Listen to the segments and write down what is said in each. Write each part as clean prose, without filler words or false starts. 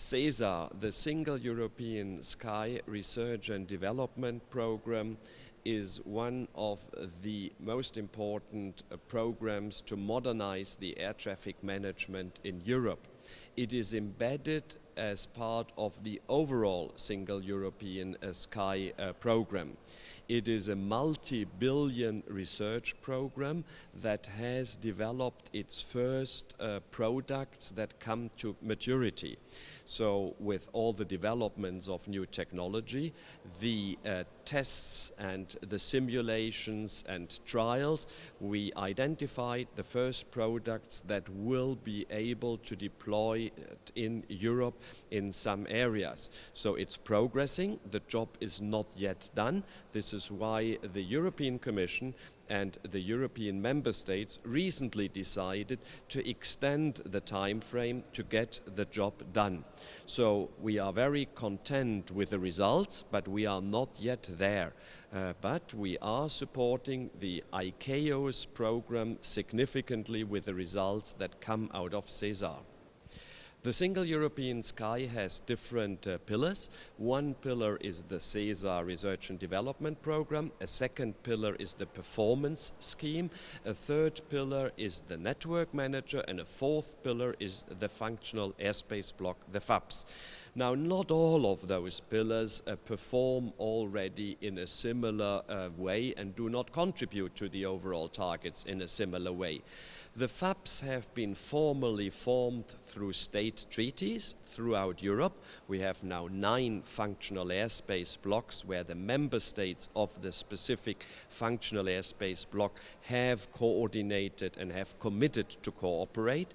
SESAR, the Single European Sky Research and Development Program, is one of the most important programs to modernize the air traffic management in Europe. It is embedded as part of the overall Single European Sky program. It is a multi-billion research program that has developed its first products that come to maturity. So with all the developments of new technology, the tests and the simulations and trials, we identified the first products that will be able to deploy in Europe in some areas. So it's progressing. The job is not yet done. This is why the European Commission and the European member states recently decided to extend the time frame to get the job done. So we are very content with the results, but we are not yet there. But we are supporting the ICAO's program significantly with the results that come out of SESAR. The Single European Sky has different pillars. One pillar is the SESAR Research and Development Program. A second pillar is the performance scheme. A third pillar is the network manager. And a fourth pillar is the functional airspace block, the FABs. Now, not all of those pillars perform already in a similar way and do not contribute to the overall targets in a similar way. The FABs have been formally formed through state treaties throughout Europe. We have now 9 functional airspace blocks where the member states of the specific functional airspace block have coordinated and have committed to cooperate.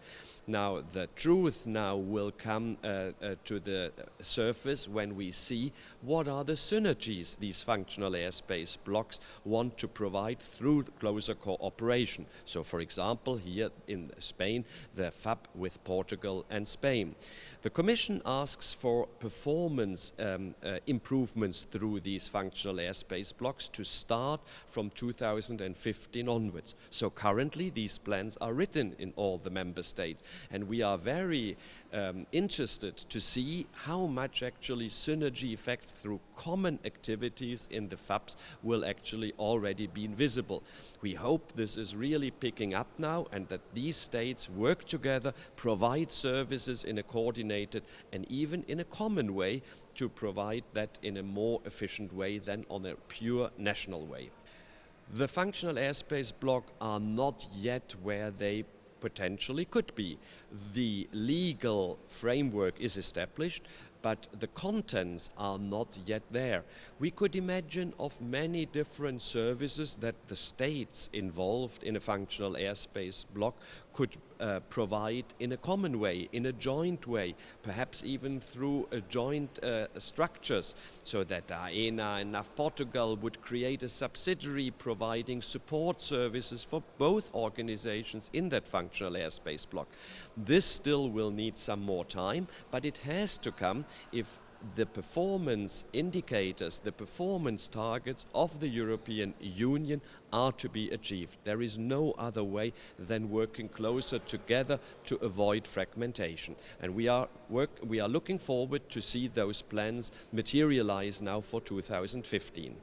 Now, the truth now will come to the surface when we see what are the synergies these functional airspace blocks want to provide through closer cooperation. So, for example, here in Spain, the FAB with Portugal and Spain. The Commission asks for performance improvements through these functional airspace blocks to start from 2015 onwards. So currently these plans are written in all the member states, and we are very interested to see how much actually synergy effects through common activities in the FABs will actually already be visible. We hope this is really picking up now and that these states work together, provide services in a coordinated and even in a common way to provide that in a more efficient way than on a pure national way. The functional airspace block are not yet where they potentially could be. The legal framework is established, but the contents are not yet there. We could imagine of many different services that the states involved in a functional airspace block could provide in a common way, in a joint way, perhaps even through joint structures, so that AENA and NAV Portugal would create a subsidiary providing support services for both organizations in that functional airspace block. This still will need some more time, but it has to come if the performance indicators, the performance targets of the European Union are to be achieved. There is no other way than working closer together to avoid fragmentation. And we are looking forward to see those plans materialize now for 2015.